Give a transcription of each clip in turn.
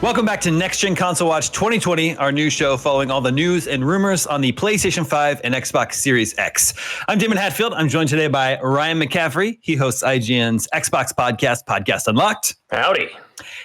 Welcome back to Next Gen Console Watch 2020, our new show following all the news and rumors on the PlayStation 5 and Xbox Series X. I'm Damon Hatfield. I'm joined today by Ryan McCaffrey. He hosts IGN's Xbox podcast, Podcast Unlocked. Howdy.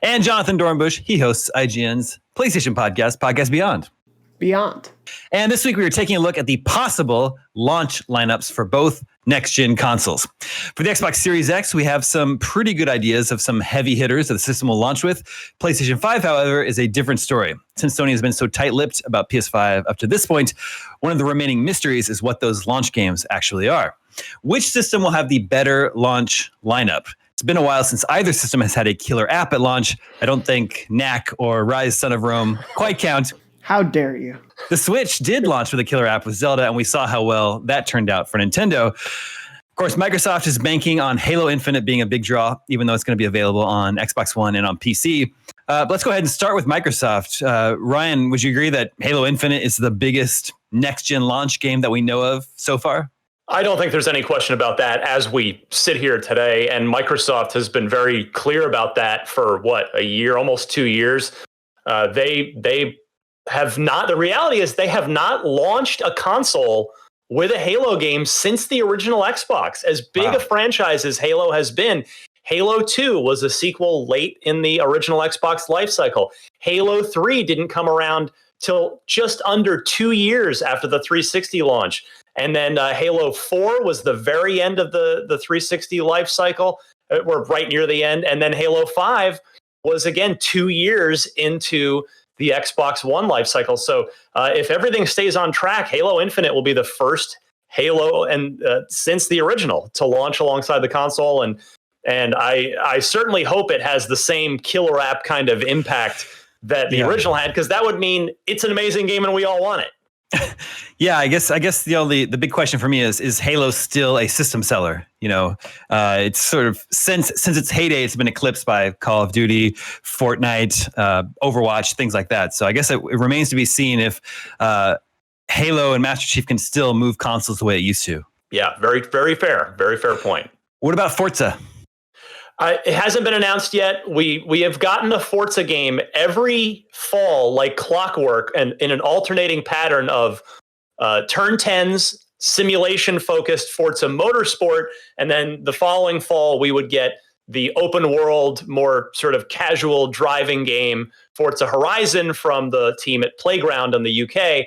And Jonathan Dornbush. He hosts IGN's PlayStation podcast, Podcast Beyond. And this week we are taking a look at the possible launch lineups for both next-gen consoles. For the Xbox Series X, we have some pretty good ideas of some heavy hitters that the system will launch with. PlayStation 5, however, is a different story. Since Sony has been so tight-lipped about PS5 up to this point, one of the remaining mysteries is what those launch games actually are. Which system will have the better launch lineup? It's been a while since either system has had a killer app at launch. I don't think Knack or Rise Son of Rome quite count. How dare you? The Switch did launch with a killer app with Zelda, and we saw how well that turned out for Nintendo. Of course, Microsoft is banking on Halo Infinite being a big draw, even though it's going to be available on Xbox One and on PC. But let's go ahead and start with Microsoft. Ryan, would you agree that Halo Infinite is the biggest next-gen launch game that we know of so far? I don't think there's any question about that as we sit here today. And Microsoft has been very clear about that for, a year, almost 2 years. They have not, the reality is they have not launched a console with a Halo game since the original Xbox. As big a franchise as Halo has been, Halo 2 was a sequel late in the original Xbox lifecycle. Halo 3 didn't come around till just under 2 years after the 360 launch. And then Halo 4 was the very end of the 360 lifecycle. We're right near the end. And then Halo 5 was, again, 2 years into the Xbox One lifecycle. So if everything stays on track, Halo Infinite will be the first Halo and since the original to launch alongside the console. And I certainly hope it has the same killer app kind of impact that the original had, because that would mean it's an amazing game and we all want it. Yeah, I guess the big question for me is Halo still a system seller? It's sort of since its heyday, it's been eclipsed by Call of Duty, Fortnite, Overwatch, things like that. So I guess it remains to be seen if Halo and Master Chief can still move consoles the way it used to. Yeah, very, very fair. Very fair point. What about Forza? It hasn't been announced yet. We have gotten a Forza game every fall, like clockwork, and in an alternating pattern of turn 10s, simulation-focused Forza Motorsport, and then the following fall we would get the open world, more sort of casual driving game, Forza Horizon, from the team at Playground in the UK.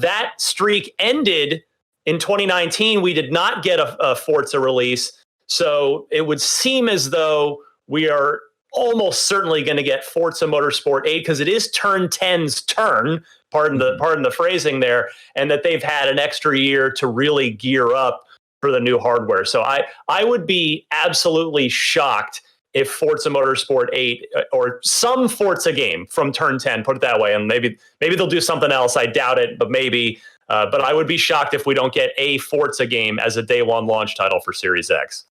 That streak ended in 2019. We did not get a Forza release. So it would seem as though we are almost certainly going to get Forza Motorsport 8, because it is turn 10's turn, pardon the phrasing there, and that they've had an extra year to really gear up for the new hardware. So I would be absolutely shocked if Forza Motorsport 8 or some Forza game from turn 10, put it that way, and maybe they'll do something else. I doubt it, but maybe. But I would be shocked if we don't get a Forza game as a day one launch title for Series X.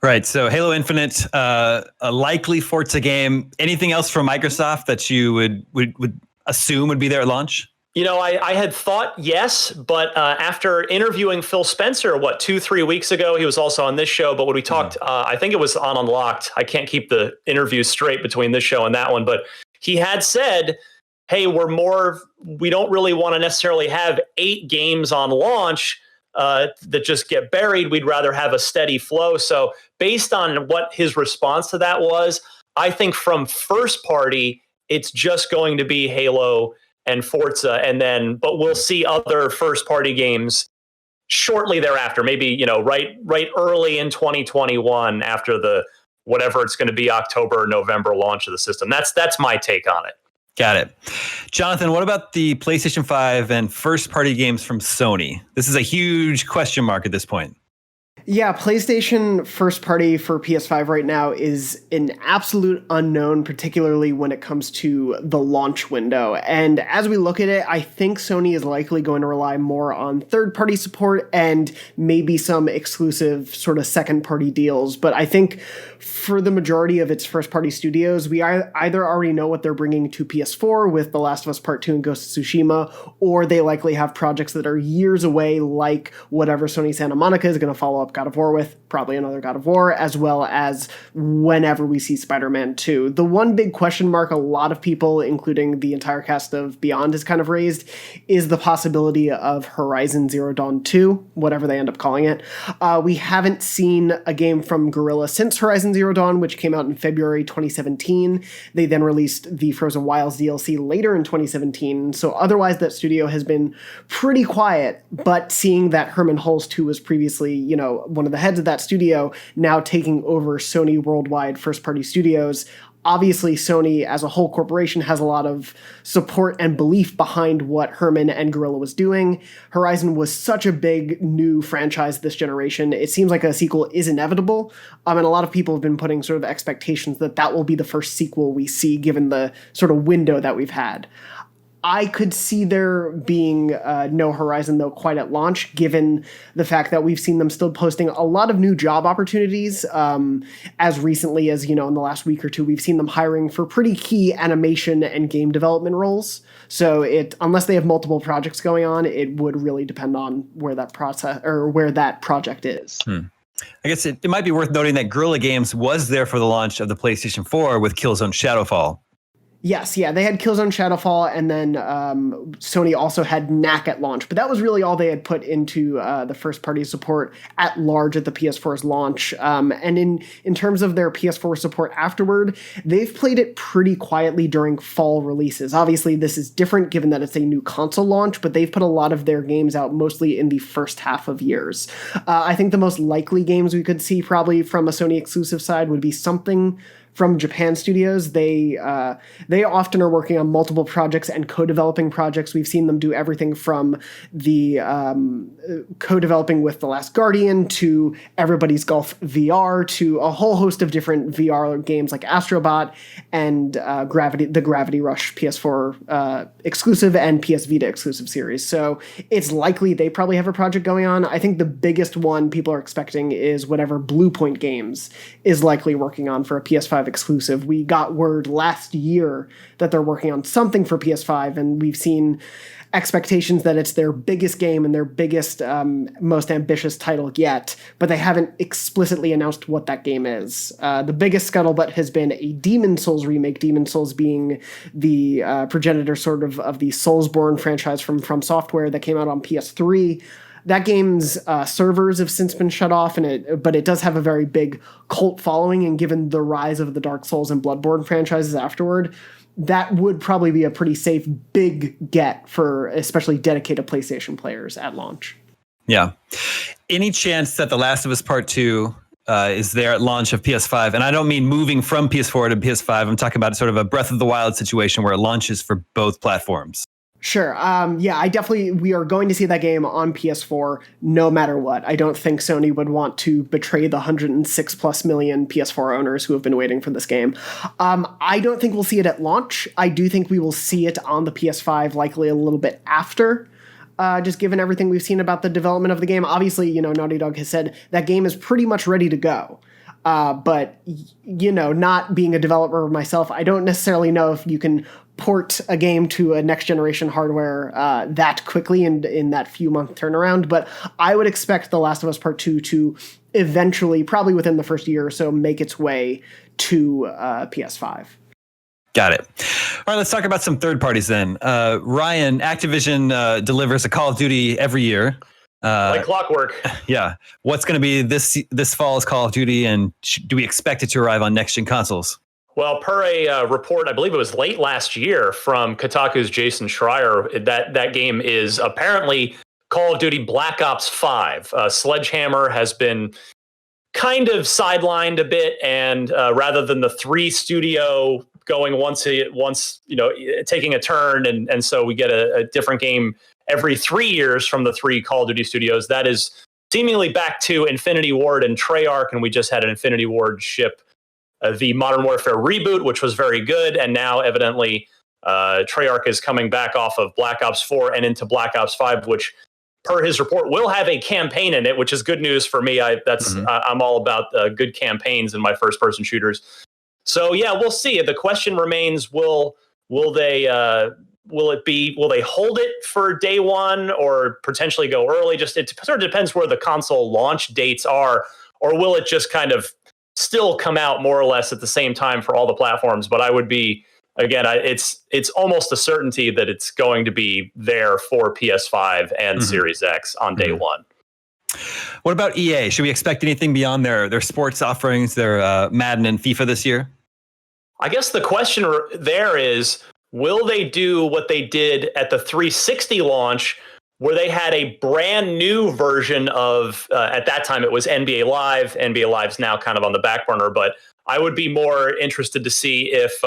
Right. So Halo Infinite, a likely Forza game. Anything else from Microsoft that you would assume would be there at launch? I had thought yes, but after interviewing Phil Spencer, 2-3 weeks ago, he was also on this show. But when we talked, I think it was on Unlocked. I can't keep the interviews straight between this show and that one, but he had said, hey, we don't really want to necessarily have 8 games on launch that just get buried. We'd rather have a steady flow. So based on what his response to that was, I think from first party, it's just going to be Halo and Forza, but we'll see other first party games shortly thereafter, maybe, right early in 2021 after the, whatever it's going to be, October or November launch of the system. That's my take on it. Got it. Jonathan, what about the PlayStation 5 and first-party games from Sony? This is a huge question mark at this point. Yeah, PlayStation first party for PS5 right now is an absolute unknown, particularly when it comes to the launch window. And as we look at it, I think Sony is likely going to rely more on third-party support and maybe some exclusive sort of second-party deals. But I think for the majority of its first-party studios, we either already know what they're bringing to PS4 with The Last of Us Part 2 and Ghost of Tsushima, or they likely have projects that are years away, like whatever Sony Santa Monica is going to follow up God of War with, probably another God of War, as well as whenever we see Spider-Man 2. The one big question mark a lot of people, including the entire cast of Beyond, has kind of raised is the possibility of Horizon Zero Dawn 2, whatever they end up calling it. We haven't seen a game from Guerrilla since Horizon Zero Dawn, which came out in February 2017. They then released the Frozen Wilds DLC later in 2017. So otherwise, that studio has been pretty quiet, but seeing that Herman Hulst, who was previously, one of the heads of that studio, now taking over Sony Worldwide first-party studios, obviously Sony as a whole corporation has a lot of support and belief behind what Herman and Guerrilla was doing. Horizon was such a big new franchise this generation. It seems like a sequel is inevitable. And a lot of people have been putting sort of expectations that will be the first sequel we see given the sort of window that we've had. I could see there being no Horizon, though, quite at launch, given the fact that we've seen them still posting a lot of new job opportunities. As recently as, in the last week or two, we've seen them hiring for pretty key animation and game development roles. So unless they have multiple projects going on, it would really depend on where that project is. I guess it might be worth noting that Guerrilla Games was there for the launch of the PlayStation 4 with Killzone Shadowfall. Yes, yeah, they had Killzone Shadowfall, and then Sony also had Knack at launch. But that was really all they had put into the first-party support at large at the PS4's launch. And in terms of their PS4 support afterward, they've played it pretty quietly during fall releases. Obviously, this is different given that it's a new console launch, but they've put a lot of their games out mostly in the first half of years. I think the most likely games we could see probably from a Sony exclusive side would be something from Japan studios. They often are working on multiple projects and co-developing projects. We've seen them do everything from the co-developing with The Last Guardian to Everybody's Golf VR to a whole host of different VR games like Astrobot and the Gravity Rush PS4 exclusive and PS Vita exclusive series. So it's likely they probably have a project going on. I think the biggest one people are expecting is whatever Bluepoint Games is likely working on for a PS5 exclusive. We got word last year that they're working on something for PS5, and we've seen expectations that it's their biggest game and their biggest, most ambitious title yet, but they haven't explicitly announced what that game is. The biggest scuttlebutt has been a Demon Souls remake, Demon Souls being the progenitor sort of the Soulsborne franchise from Software that came out on PS3. That game's servers have since been shut off, but it does have a very big cult following, and given the rise of the Dark Souls and Bloodborne franchises afterward, that would probably be a pretty safe big get for especially dedicated PlayStation players at launch. Yeah. Any chance that The Last of Us Part 2 is there at launch of PS5? And I don't mean moving from PS4 to PS5. I'm talking about sort of a Breath of the Wild situation where it launches for both platforms. Sure. We are going to see that game on PS4 no matter what. I don't think Sony would want to betray the 106 plus million PS4 owners who have been waiting for this game. I don't think we'll see it at launch. I do think we will see it on the PS5 likely a little bit after. Just given everything we've seen about the development of the game. Obviously, Naughty Dog has said that game is pretty much ready to go. But not being a developer myself, I don't necessarily know if you can port a game to a next generation hardware that quickly in that few month turnaround. But I would expect The Last of Us Part 2 to eventually, probably within the first year or so, make its way to PS5. Got it. All right, let's talk about some third parties then. Ryan, Activision delivers a Call of Duty every year. Like clockwork. Yeah. What's going to be this fall's Call of Duty, and do we expect it to arrive on next-gen consoles? Well, per a report, I believe it was late last year from Kotaku's Jason Schreier, that game is apparently Call of Duty Black Ops 5. Sledgehammer has been kind of sidelined a bit, and rather than the 3 studio going once taking a turn, and so we get a different game every 3 years from the 3 Call of Duty studios, that is seemingly back to Infinity Ward and Treyarch, and we just had an Infinity Ward ship the Modern Warfare reboot, which was very good, and now evidently Treyarch is coming back off of Black Ops 4 and into Black Ops 5, which, per his report, will have a campaign in it, which is good news for me. I'm all about good campaigns in my first-person shooters. So yeah, we'll see. The question remains: will they will they hold it for day one or potentially go early? Just it sort of depends where the console launch dates are, or will it just kind of still come out more or less at the same time for all the platforms? But I would be, again, it's almost a certainty that it's going to be there for PS5 and Series X on day one. What about EA? Should we expect anything beyond their sports offerings, their Madden and FIFA this year? I guess the question there is, will they do what they did at the 360 launch, where they had a brand new version of, at that time it was NBA Live. NBA Live's now kind of on the back burner, but I would be more interested to see if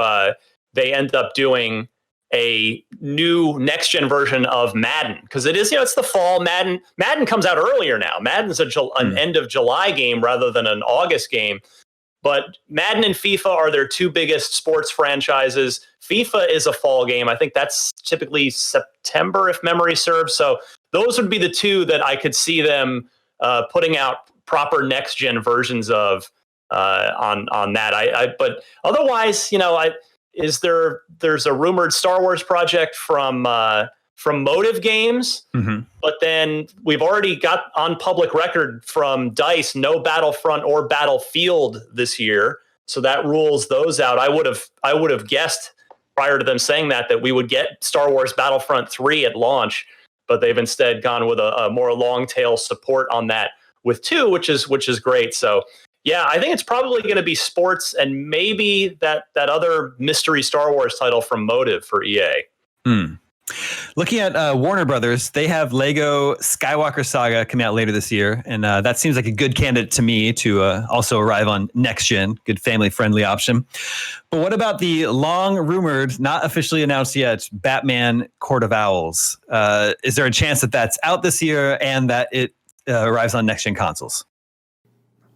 they end up doing a new next gen version of Madden, because it is, it's the fall. Madden comes out earlier now. Madden's an end of July game rather than an August game. But Madden and FIFA are their two biggest sports franchises. FIFA is a fall game. I think that's typically September, if memory serves. So those would be the two that I could see them putting out proper next gen versions of on that. But otherwise, there's a rumored Star Wars project from Motive Games, but then we've already got on public record from DICE no Battlefront or Battlefield this year, so that rules those out. I would have guessed prior to them saying that we would get Star Wars Battlefront 3 at launch, but they've instead gone with a more long tail support on that with 2, which is great. So yeah, I think it's probably going to be sports and maybe that other mystery Star Wars title from Motive for EA. Looking at Warner Brothers, they have Lego Skywalker Saga coming out later this year, and that seems like a good candidate to me to also arrive on next gen. Good family-friendly option. But what about the long-rumored, not officially announced yet, Batman Court of Owls? Is there a chance that that's out this year and that it arrives on next gen consoles?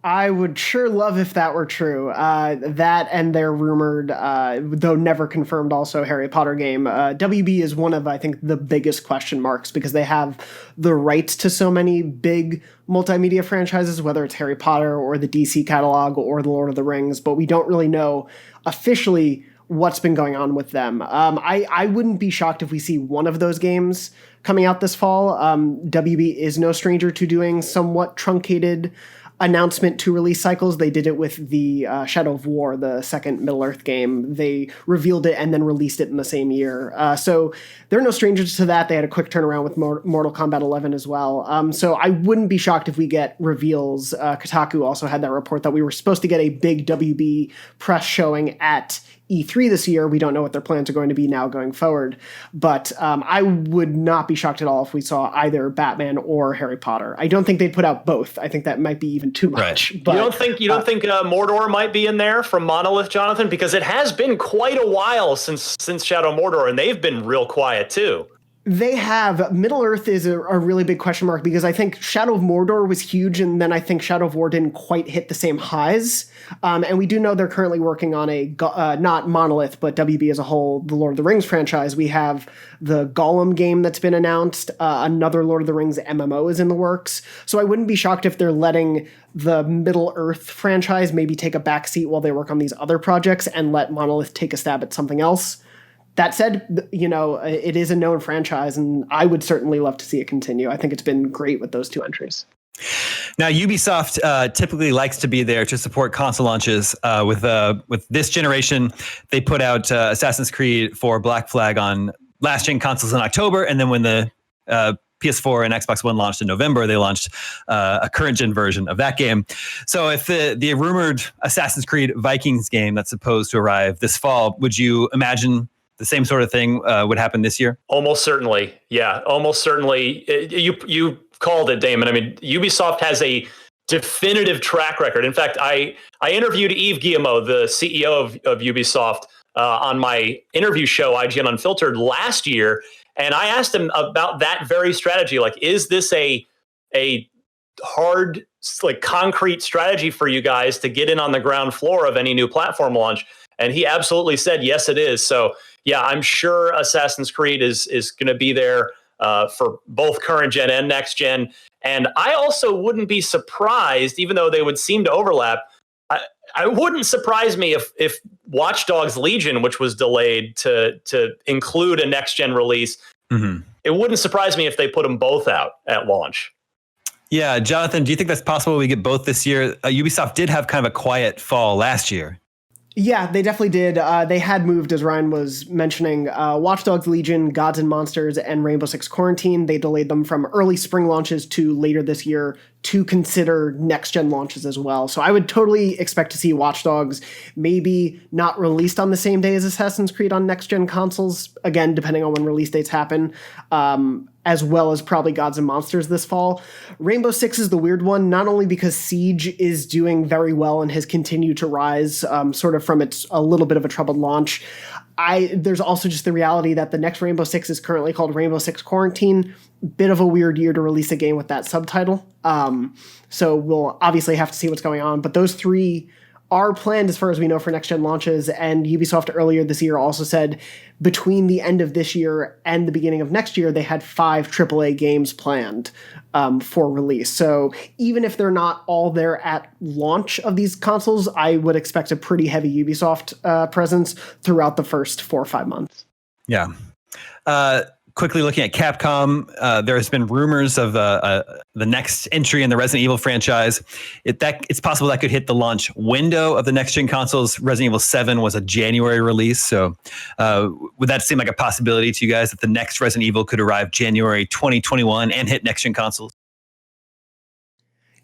I would sure love if that were true. That and their rumored, though never confirmed, also Harry Potter game. WB is one of, I think, the biggest question marks because they have the rights to so many big multimedia franchises, whether it's Harry Potter or the DC catalog or the Lord of the Rings, but we don't really know officially what's been going on with them. I wouldn't be shocked if we see one of those games coming out this fall. WB is no stranger to doing somewhat truncated announcement to release cycles. They did it with the Shadow of War, the second Middle-earth game. They revealed it and then released it in the same year. So they're no strangers to that. They had a quick turnaround with Mortal Kombat 11 as well. So I wouldn't be shocked if we get reveals. Kotaku also had that report that we were supposed to get a big WB press showing at E3 this year. We don't know what their plans are going to be now going forward, but I would not be shocked at all if we saw either Batman or Harry Potter. I don't think they'd put out both. I think that might be even too much. Right. But you don't think Mordor might be in there from Monolith, Jonathan? Because it has been quite a while since Shadow of Mordor, and they've been real quiet too. They have. Middle-earth is a really big question mark because I think Shadow of Mordor was huge, and then I think Shadow of War didn't quite hit the same highs. And we do know they're currently working on a, not Monolith, but WB as a whole, the Lord of the Rings franchise. We have the Gollum game that's been announced. Another Lord of the Rings MMO is in the works. So I wouldn't be shocked if they're letting the Middle-earth franchise maybe take a backseat while they work on these other projects and let Monolith take a stab at something else. That said, it is a known franchise, and I would certainly love to see it continue. I think it's been great with those two entries. Now, Ubisoft typically likes to be there to support console launches. With this generation, they put out Assassin's Creed for Black Flag on last-gen consoles in October, and then when the PS4 and Xbox One launched in November, they launched a current-gen version of that game. So if the rumored Assassin's Creed Vikings game that's supposed to arrive this fall, would you imagine the same sort of thing would happen this year? Almost certainly. Yeah, almost certainly. You called it, Damon. I mean, Ubisoft has a definitive track record. In fact, I interviewed Yves Guillemot, the CEO of Ubisoft, on my interview show, IGN Unfiltered, last year. And I asked him about that very strategy. Like, is this a hard, like, concrete strategy for you guys to get in on the ground floor of any new platform launch? And he absolutely said, yes, it is. So yeah, I'm sure Assassin's Creed is going to be there for both current gen and next gen. And I also wouldn't be surprised, even though they would seem to overlap. it wouldn't surprise me if Watch Dogs Legion, which was delayed to include a next gen release, it wouldn't surprise me if they put them both out at launch. Yeah, Jonathan, do you think that's possible we get both this year? Ubisoft did have kind of a quiet fall last year. Yeah, they definitely did. They had moved, as Ryan was mentioning, Watch Dogs Legion, Gods and Monsters, and Rainbow Six Quarantine. They delayed them from early spring launches to later this year to consider next-gen launches as well. So I would totally expect to see Watch Dogs maybe not released on the same day as Assassin's Creed on next-gen consoles, again, depending on when release dates happen, as well as probably Gods and Monsters this fall. Rainbow Six is the weird one, not only because Siege is doing very well and has continued to rise sort of from its a little bit of a troubled launch. There's also just the reality that the next Rainbow Six is currently called Rainbow Six Quarantine. Bit of a weird year to release a game with that subtitle. So we'll obviously have to see what's going on. But those three are planned as far as we know for next-gen launches. And Ubisoft earlier this year also said between the end of this year and the beginning of next year, they had 5 AAA games planned for release. So even if they're not all there at launch of these consoles, I would expect a pretty heavy Ubisoft presence throughout the first 4 or 5 months. Yeah. Quickly looking at Capcom, there has been rumors of the next entry in the Resident Evil franchise. It's possible that could hit the launch window of the next-gen consoles. Resident Evil 7 was a January release, so would that seem like a possibility to you guys that the next Resident Evil could arrive January 2021 and hit next-gen consoles?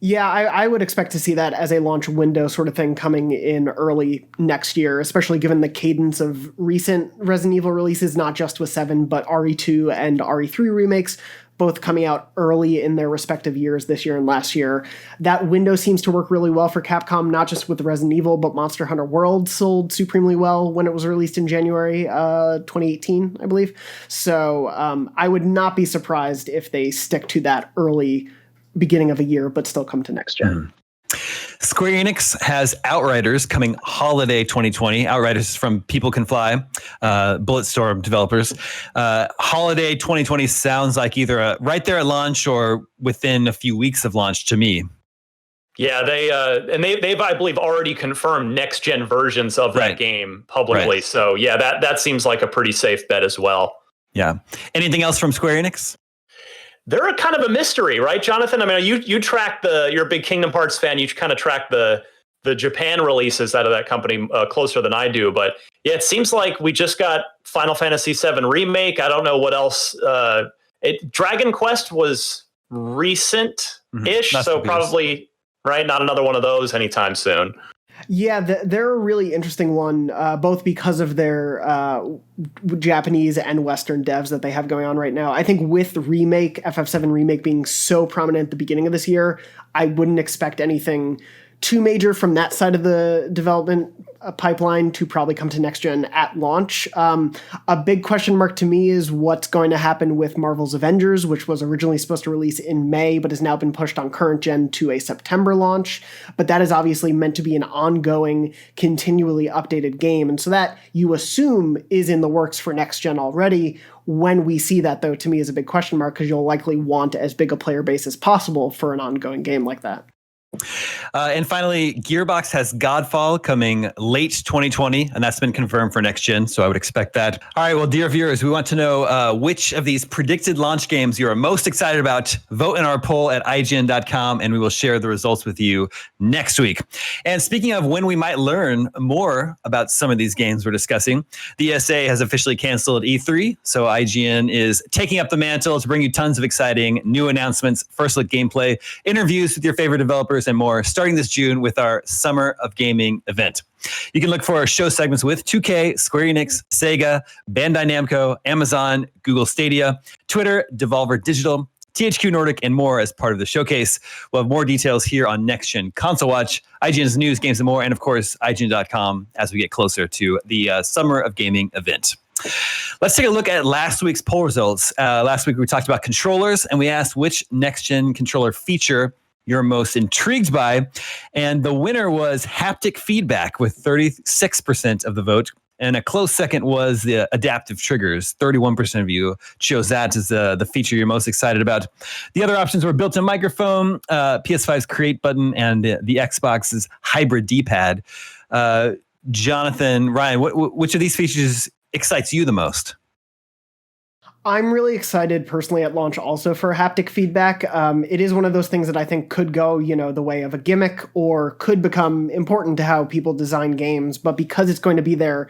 Yeah, I would expect to see that as a launch window sort of thing coming in early next year, especially given the cadence of recent Resident Evil releases, not just with 7, but RE2 and RE3 remakes, both coming out early in their respective years this year and last year. That window seems to work really well for Capcom, not just with Resident Evil, but Monster Hunter World sold supremely well when it was released in January 2018, I believe. So I would not be surprised if they stick to that early beginning of a year, but still come to next gen. Square Enix has Outriders coming holiday 2020. Outriders is from People Can Fly, Bulletstorm developers. Holiday 2020 sounds like either right there at launch or within a few weeks of launch to me. Yeah, they've I believe already confirmed next gen versions of that game publicly. Right. So yeah, that seems like a pretty safe bet as well. Yeah. Anything else from Square Enix? They're a kind of a mystery, right, Jonathan? I mean, you track you're a big Kingdom Hearts fan. You kind of track the Japan releases out of that company closer than I do. But yeah, it seems like we just got Final Fantasy VII Remake. I don't know what else. Dragon Quest was recent-ish, so probably, right, not another one of those anytime soon. Yeah, they're a really interesting one, both because of their Japanese and Western devs that they have going on right now. I think with Remake, FF7 Remake being so prominent at the beginning of this year, I wouldn't expect anything too major from that side of the development pipeline to probably come to next gen at launch. A big question mark to me is what's going to happen with Marvel's Avengers, which was originally supposed to release in May, but has now been pushed on current gen to a September launch. But that is obviously meant to be an ongoing, continually updated game. And so that you assume is in the works for next gen already. When we see that, though, to me is a big question mark because you'll likely want as big a player base as possible for an ongoing game like that. And finally, Gearbox has Godfall coming late 2020, and that's been confirmed for next gen, so I would expect that. All right, well, dear viewers, we want to know which of these predicted launch games you are most excited about. Vote in our poll at IGN.com, and we will share the results with you next week. And speaking of when we might learn more about some of these games we're discussing, the ESA has officially canceled E3, so IGN is taking up the mantle to bring you tons of exciting new announcements, first look gameplay, interviews with your favorite developers, and more, starting this June with our Summer of Gaming event. You can look for our show segments with 2K, Square Enix, Sega, Bandai Namco, Amazon, Google Stadia, Twitter, Devolver Digital, THQ Nordic, and more as part of the showcase. We'll have more details here on Next Gen Console Watch, IGN's news, games, and more, and of course, IGN.com as we get closer to the Summer of Gaming event. Let's take a look at last week's poll results. Last week we talked about controllers, and we asked which Next Gen controller feature you're most intrigued by. And the winner was haptic feedback with 36% of the vote. And a close second was the adaptive triggers. 31% of you chose that as the feature you're most excited about. The other options were built-in microphone, PS5's create button, and the Xbox's hybrid D-pad. Jonathan, Ryan, which of these features excites you the most? I'm really excited personally at launch also for haptic feedback. It is one of those things that I think could go, the way of a gimmick or could become important to how people design games. But because it's going to be there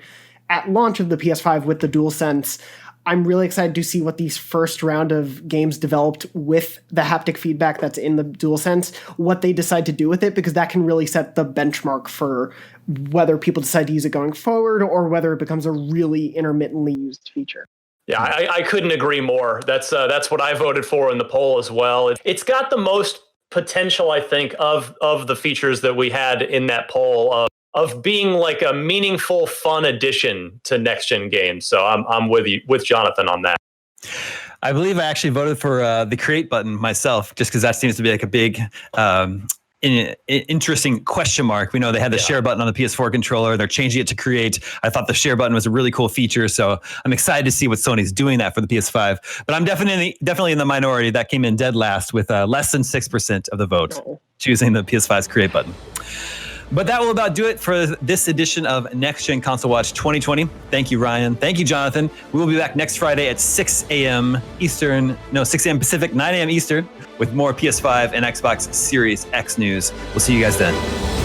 at launch of the PS5 with the DualSense, I'm really excited to see what these first round of games developed with the haptic feedback that's in the DualSense, what they decide to do with it, because that can really set the benchmark for whether people decide to use it going forward or whether it becomes a really intermittently used feature. Yeah, I couldn't agree more. That's what I voted for in the poll as well. It's got the most potential, I think, of the features that we had in that poll of being like a meaningful, fun addition to next gen games. So I'm with Jonathan on that. I believe I actually voted for the create button myself, just because that seems to be like a big interesting question mark. We know they had the share button on the PS4 controller. They're changing it to create. I thought the share button was a really cool feature, so I'm excited to see what Sony's doing that for the PS5. But I'm definitely in the minority. That came in dead last with less than 6% of the vote choosing the PS5's create button. But that will about do it for this edition of Next Gen Console Watch 2020. Thank you, Ryan. Thank you, Jonathan. We will be back next Friday at 6 a.m. Pacific, 9 a.m. Eastern with more PS5 and Xbox Series X news. We'll see you guys then.